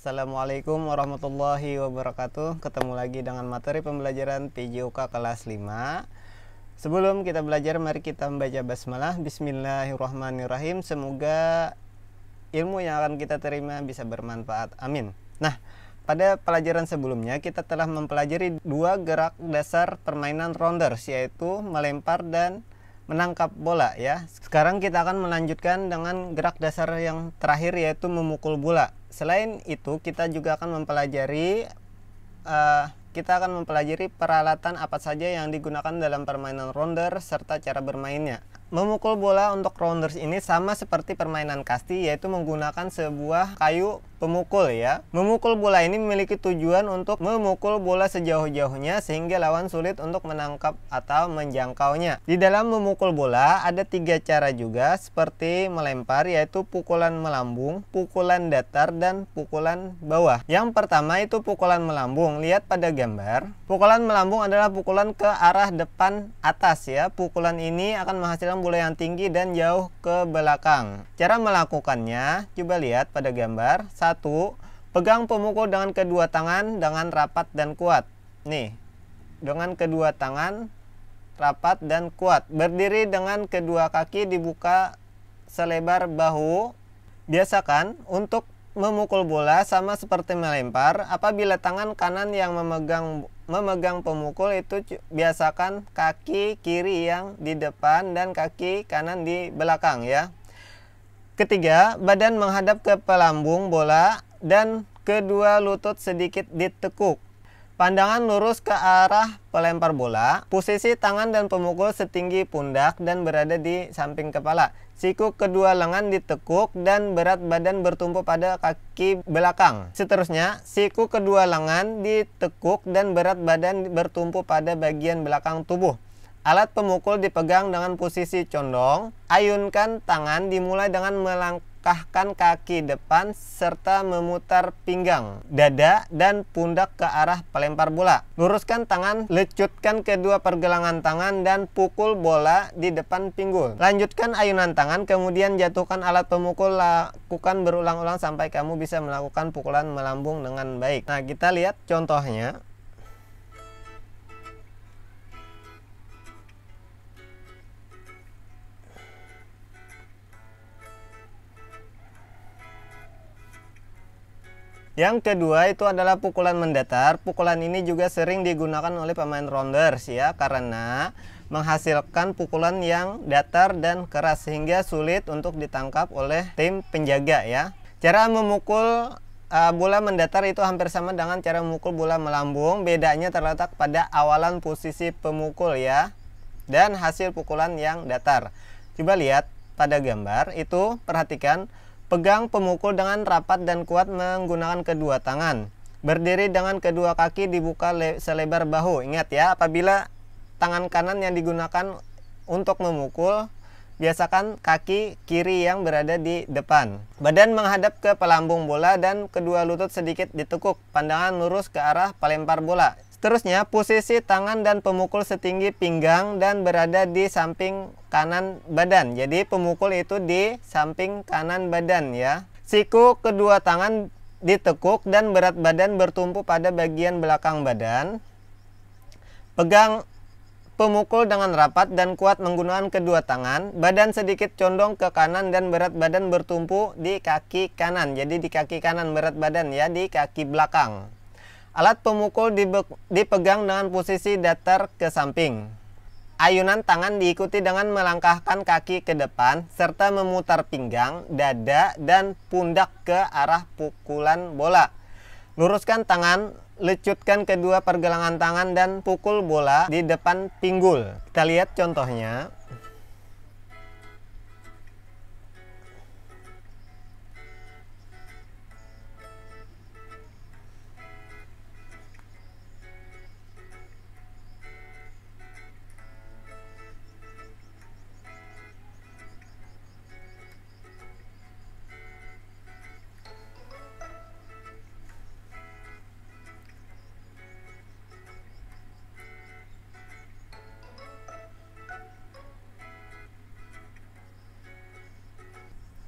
Assalamualaikum warahmatullahi wabarakatuh. Ketemu lagi dengan materi pembelajaran PJOK kelas 5. Sebelum kita belajar, mari kita membaca basmalah. Bismillahirrahmanirrahim. Semoga ilmu yang akan kita terima bisa bermanfaat. Amin. Nah, pada pelajaran sebelumnya kita telah mempelajari dua gerak dasar permainan rounders, yaitu melempar dan menangkap bola ya. Sekarang kita akan melanjutkan dengan gerak dasar yang terakhir, yaitu memukul bola. Selain itu kita juga akan mempelajari peralatan apa saja yang digunakan dalam permainan rounder serta cara bermainnya. Memukul bola untuk rounders ini sama seperti permainan kasti, yaitu menggunakan sebuah kayu pemukul ya. Memukul bola ini memiliki tujuan untuk memukul bola sejauh-jauhnya sehingga lawan sulit untuk menangkap atau menjangkaunya. Di dalam memukul bola ada tiga cara juga seperti melempar, yaitu pukulan melambung, pukulan datar, dan pukulan bawah. Yang pertama itu pukulan melambung. Lihat pada gambar. Pukulan melambung adalah pukulan ke arah depan atas ya. Pukulan ini akan menghasilkan bola yang tinggi dan jauh ke belakang. Cara melakukannya, coba lihat pada gambar. 1. Pegang pemukul dengan kedua tangan dengan rapat dan kuat. Nih, dengan kedua tangan rapat dan kuat. Berdiri dengan kedua kaki dibuka selebar bahu. Biasakan untuk memukul bola sama seperti melempar. Apabila tangan kanan yang memegang pemukul, itu biasakan kaki kiri yang di depan dan kaki kanan di belakang ya. Ketiga, badan menghadap ke pelambung bola dan kedua lutut sedikit ditekuk. Pandangan lurus ke arah pelempar bola. Posisi tangan dan pemukul setinggi pundak dan berada di samping kepala. Siku kedua lengan ditekuk dan berat badan bertumpu pada kaki belakang. Seterusnya, siku kedua lengan ditekuk dan berat badan bertumpu pada bagian belakang tubuh. Alat pemukul dipegang dengan posisi condong. Ayunkan tangan dimulai dengan melangkahkan kaki depan serta memutar pinggang, dada, dan pundak ke arah pelempar bola. Luruskan tangan, lecutkan kedua pergelangan tangan dan pukul bola di depan pinggul. Lanjutkan ayunan tangan, kemudian jatuhkan alat pemukul. Lakukan berulang-ulang sampai kamu bisa melakukan pukulan melambung dengan baik. Nah, kita lihat contohnya. Yang kedua itu adalah pukulan mendatar. Pukulan ini juga sering digunakan oleh pemain rounders ya, karena menghasilkan pukulan yang datar dan keras sehingga sulit untuk ditangkap oleh tim penjaga ya. Cara memukul bola mendatar itu hampir sama dengan cara memukul bola melambung. Bedanya terletak pada awalan posisi pemukul ya, dan hasil pukulan yang datar. Coba lihat pada gambar itu, perhatikan. Pegang pemukul dengan rapat dan kuat menggunakan kedua tangan. Berdiri dengan kedua kaki dibuka selebar bahu. Ingat ya, apabila tangan kanan yang digunakan untuk memukul, biasakan kaki kiri yang berada di depan. Badan menghadap ke pelambung bola dan kedua lutut sedikit ditekuk. Pandangan lurus ke arah pelempar bola. Seterusnya, posisi tangan dan pemukul setinggi pinggang dan berada di samping kanan badan. Jadi pemukul itu di samping kanan badan ya. Siku kedua tangan ditekuk dan berat badan bertumpu pada bagian belakang badan. Pegang pemukul dengan rapat dan kuat menggunakan kedua tangan. Badan sedikit condong ke kanan dan berat badan bertumpu di kaki kanan. Jadi di kaki kanan berat badan ya, di kaki belakang. Alat pemukul dipegang dengan posisi datar ke samping. Ayunan tangan diikuti dengan melangkahkan kaki ke depan serta memutar pinggang, dada, dan pundak ke arah pukulan bola. Luruskan tangan, lecutkan kedua pergelangan tangan dan pukul bola di depan pinggul. Kita lihat contohnya.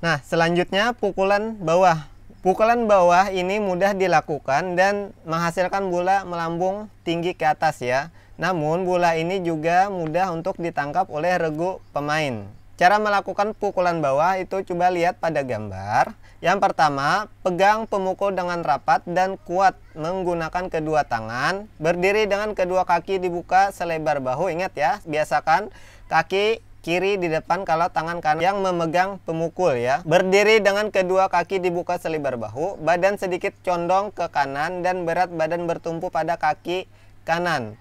Nah, selanjutnya pukulan bawah. Pukulan bawah ini mudah dilakukan dan menghasilkan bola melambung tinggi ke atas ya. Namun bola ini juga mudah untuk ditangkap oleh regu pemain. Cara melakukan pukulan bawah itu coba lihat pada gambar. Yang pertama, pegang pemukul dengan rapat dan kuat menggunakan kedua tangan. Berdiri dengan kedua kaki dibuka selebar bahu. Ingat ya, biasakan kaki kiri di depan kalau tangan kanan yang memegang pemukul ya. Berdiri dengan kedua kaki dibuka selebar bahu, badan sedikit condong ke kanan dan berat badan bertumpu pada kaki kanan.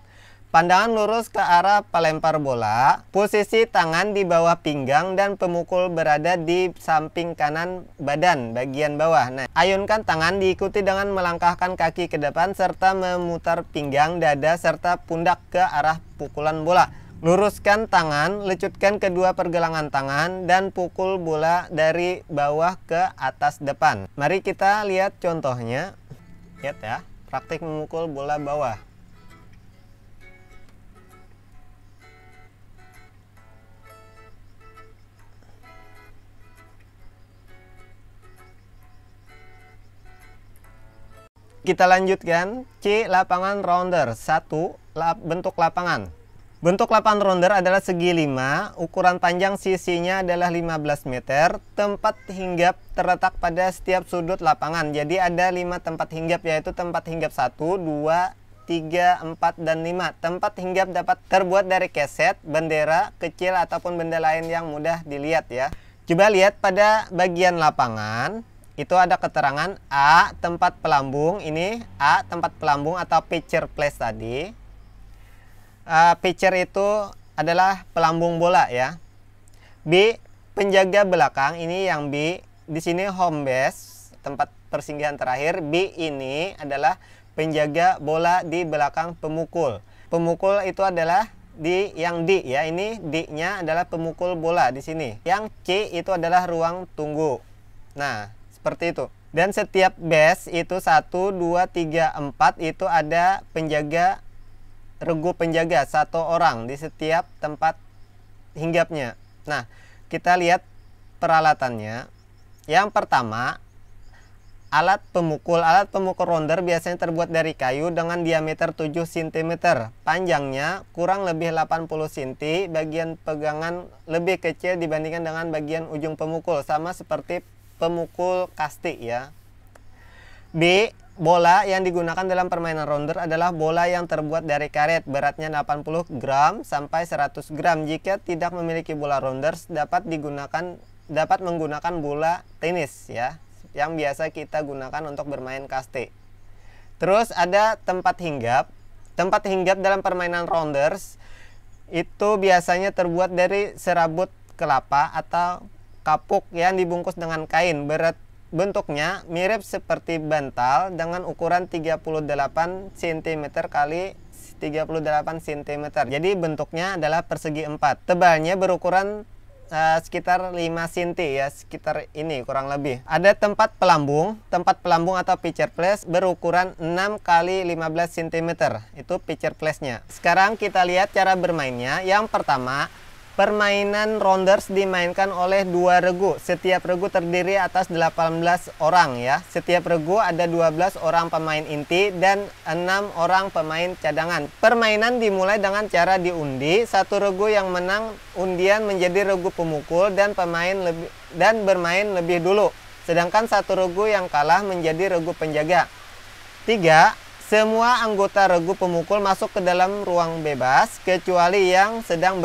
Pandangan lurus ke arah pelempar bola. Posisi tangan di bawah pinggang dan pemukul berada di samping kanan badan bagian bawah. Nah, ayunkan tangan diikuti dengan melangkahkan kaki ke depan serta memutar pinggang, dada serta pundak ke arah pukulan bola. Luruskan tangan, lecutkan kedua pergelangan tangan, dan pukul bola dari bawah ke atas depan. Mari kita lihat contohnya. Lihat ya, praktik memukul bola bawah. Kita lanjutkan. C. Lapangan rounder. 1. Bentuk lapangan. Bentuk lapangan rounder adalah segi 5, ukuran panjang sisinya adalah 15 meter, tempat hinggap terletak pada setiap sudut lapangan. Jadi ada 5 tempat hinggap, yaitu tempat hinggap 1, 2, 3, 4, dan 5. Tempat hinggap dapat terbuat dari keset, bendera, kecil, ataupun benda lain yang mudah dilihat ya. Coba lihat pada bagian lapangan, itu ada keterangan A, tempat pelambung. Ini A, tempat pelambung atau pitcher place tadi. Pitcher itu adalah pelambung bola ya. B, penjaga belakang. Ini yang B. Di sini home base, tempat persinggahan terakhir. B ini adalah penjaga bola di belakang pemukul. Pemukul itu adalah di yang D ya. Ini D-nya adalah pemukul bola di sini. Yang C itu adalah ruang tunggu. Nah, seperti itu. Dan setiap base itu 1, 2, 3, 4 itu ada penjaga, regu penjaga 1 orang di setiap tempat hinggapnya. Nah, kita lihat peralatannya. Yang pertama, alat pemukul. Alat pemukul rounder biasanya terbuat dari kayu dengan diameter 7 cm. Panjangnya kurang lebih 80 cm. Bagian pegangan lebih kecil dibandingkan dengan bagian ujung pemukul. Sama seperti pemukul kasti ya. B. Bola yang digunakan dalam permainan rounder adalah bola yang terbuat dari karet, beratnya 80 gram sampai 100 gram. Jika tidak memiliki bola rounders, dapat menggunakan bola tenis ya, yang biasa kita gunakan untuk bermain kasti. Terus ada tempat hinggap. Tempat hinggap dalam permainan rounders itu biasanya terbuat dari serabut kelapa atau kapuk yang dibungkus dengan kain. Bentuknya mirip seperti bantal dengan ukuran 38 cm kali 38 cm. Jadi bentuknya adalah persegi 4. Tebalnya berukuran sekitar 5 cm ya, sekitar ini kurang lebih. Ada tempat pelambung. Tempat pelambung atau pitcher place berukuran 6 kali 15 cm. Itu pitcher place-nya. Sekarang kita lihat cara bermainnya. Yang pertama, permainan rounders dimainkan oleh 2 regu. Setiap regu terdiri atas 18 orang ya. Setiap regu ada 12 orang pemain inti dan 6 orang pemain cadangan. Permainan dimulai dengan cara diundi. Satu regu yang menang undian menjadi regu pemukul dan bermain lebih dulu. Sedangkan satu regu yang kalah menjadi regu penjaga. 3. Semua anggota regu pemukul masuk ke dalam ruang bebas kecuali yang sedang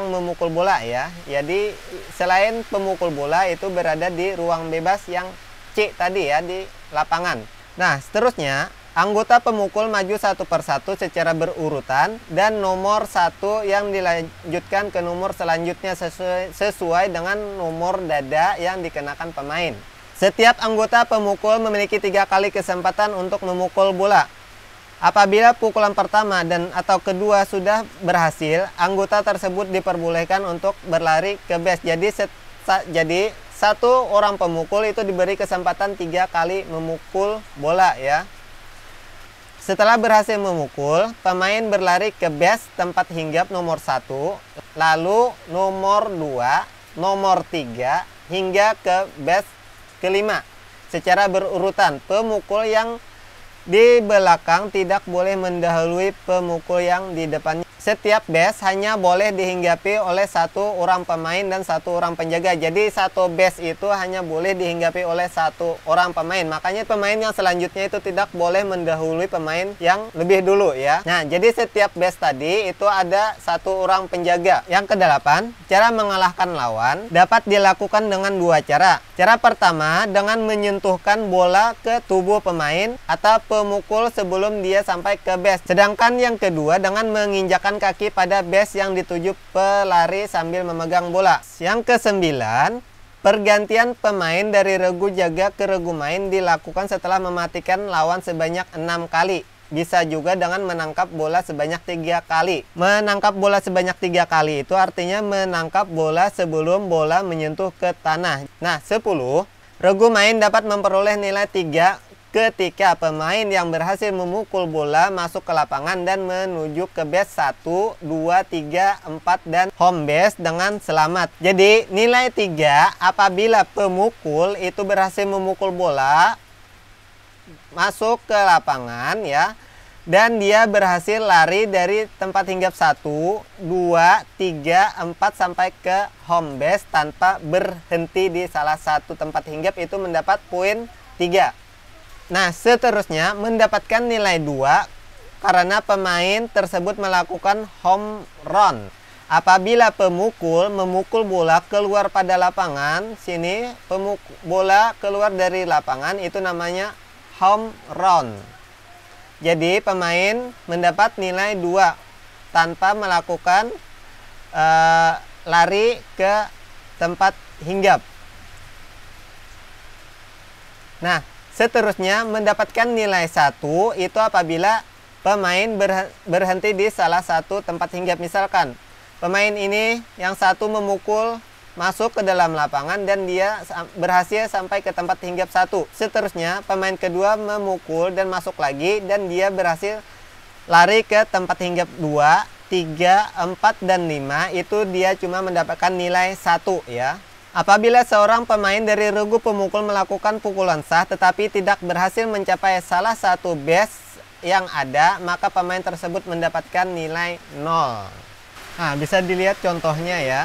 memukul bola ya. Jadi selain pemukul bola itu berada di ruang bebas yang C tadi ya, di lapangan. Nah, seterusnya anggota pemukul maju satu persatu secara berurutan dan nomor 1 yang dilanjutkan ke nomor selanjutnya sesuai dengan nomor dada yang dikenakan pemain. Setiap anggota pemukul memiliki 3 kali kesempatan untuk memukul bola. Apabila pukulan pertama atau kedua sudah berhasil, anggota tersebut diperbolehkan untuk berlari ke base. Jadi satu orang pemukul itu diberi kesempatan 3 kali memukul bola ya. Setelah berhasil memukul, pemain berlari ke base tempat hinggap nomor 1, lalu nomor 2, nomor 3 hingga ke base kelima. secara berurutan. Pemukul yang di belakang tidak boleh mendahului pemukul yang di depannya. Setiap base hanya boleh dihinggapi oleh satu orang pemain dan satu orang penjaga. Jadi satu base itu hanya boleh dihinggapi oleh satu orang pemain. Makanya pemain yang selanjutnya itu tidak boleh mendahului pemain yang lebih dulu ya. Nah, jadi setiap base tadi itu ada satu orang penjaga. Yang kedelapan, cara mengalahkan lawan dapat dilakukan dengan dua cara. Cara pertama dengan menyentuhkan bola ke tubuh pemain atau pemukul sebelum dia sampai ke base. Sedangkan yang kedua dengan menginjakkan kaki pada base yang dituju pelari sambil memegang bola. Yang kesembilan, pergantian pemain dari regu jaga ke regu main dilakukan setelah mematikan lawan sebanyak 6 kali. Bisa juga dengan menangkap bola sebanyak 3 kali. Menangkap bola sebanyak 3 kali itu artinya menangkap bola sebelum bola menyentuh ke tanah. Nah, 10. Regu main dapat memperoleh nilai 3 ketika pemain yang berhasil memukul bola masuk ke lapangan dan menuju ke base 1, 2, 3, 4 dan home base dengan selamat. Jadi nilai 3 apabila pemukul itu berhasil memukul bola masuk ke lapangan ya, dan dia berhasil lari dari tempat hinggap 1, 2, 3, 4 sampai ke home base tanpa berhenti di salah satu tempat hinggap, itu mendapat poin 3. Nah, seterusnya mendapatkan nilai 2 karena pemain tersebut melakukan home run. Apabila pemukul memukul bola keluar pada lapangan, sini bola keluar dari lapangan, itu namanya home run. Jadi pemain mendapat nilai 2 tanpa melakukan lari ke tempat hinggap. Nah, seterusnya mendapatkan nilai 1 itu apabila pemain berhenti di salah satu tempat hinggap. Misalkan pemain ini yang satu memukul masuk ke dalam lapangan dan dia berhasil sampai ke tempat hinggap 1. Seterusnya pemain kedua memukul dan masuk lagi dan dia berhasil lari ke tempat hinggap 2, 3, 4 dan 5. Itu dia cuma mendapatkan nilai 1 ya. Apabila seorang pemain dari regu pemukul melakukan pukulan sah tetapi tidak berhasil mencapai salah satu base yang ada, maka pemain tersebut mendapatkan nilai 0. Nah, bisa dilihat contohnya ya.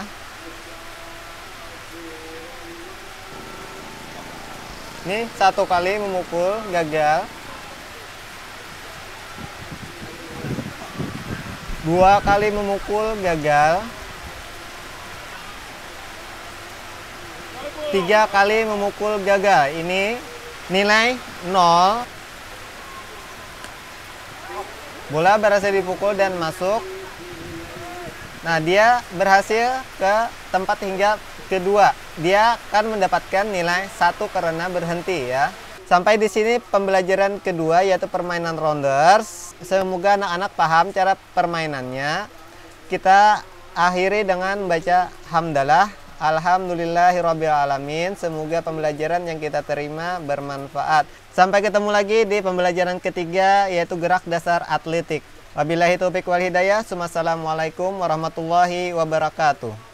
Ini 1 kali memukul gagal, 2 kali memukul gagal, 3 kali memukul gagal. Ini nilai 0. Bola berhasil dipukul dan masuk. Nah, dia berhasil ke tempat hinggap kedua. Dia akan mendapatkan nilai 1 karena berhenti ya. Sampai di sini pembelajaran kedua, yaitu permainan rounders. Semoga anak-anak paham cara permainannya. Kita akhiri dengan baca hamdalah. Alhamdulillahirrabbilalamin. Semoga pembelajaran yang kita terima bermanfaat. Sampai ketemu lagi di pembelajaran ketiga, yaitu gerak dasar atletik. Wabillahi taufiq wal hidayah. Wassalamualaikum warahmatullahi wabarakatuh.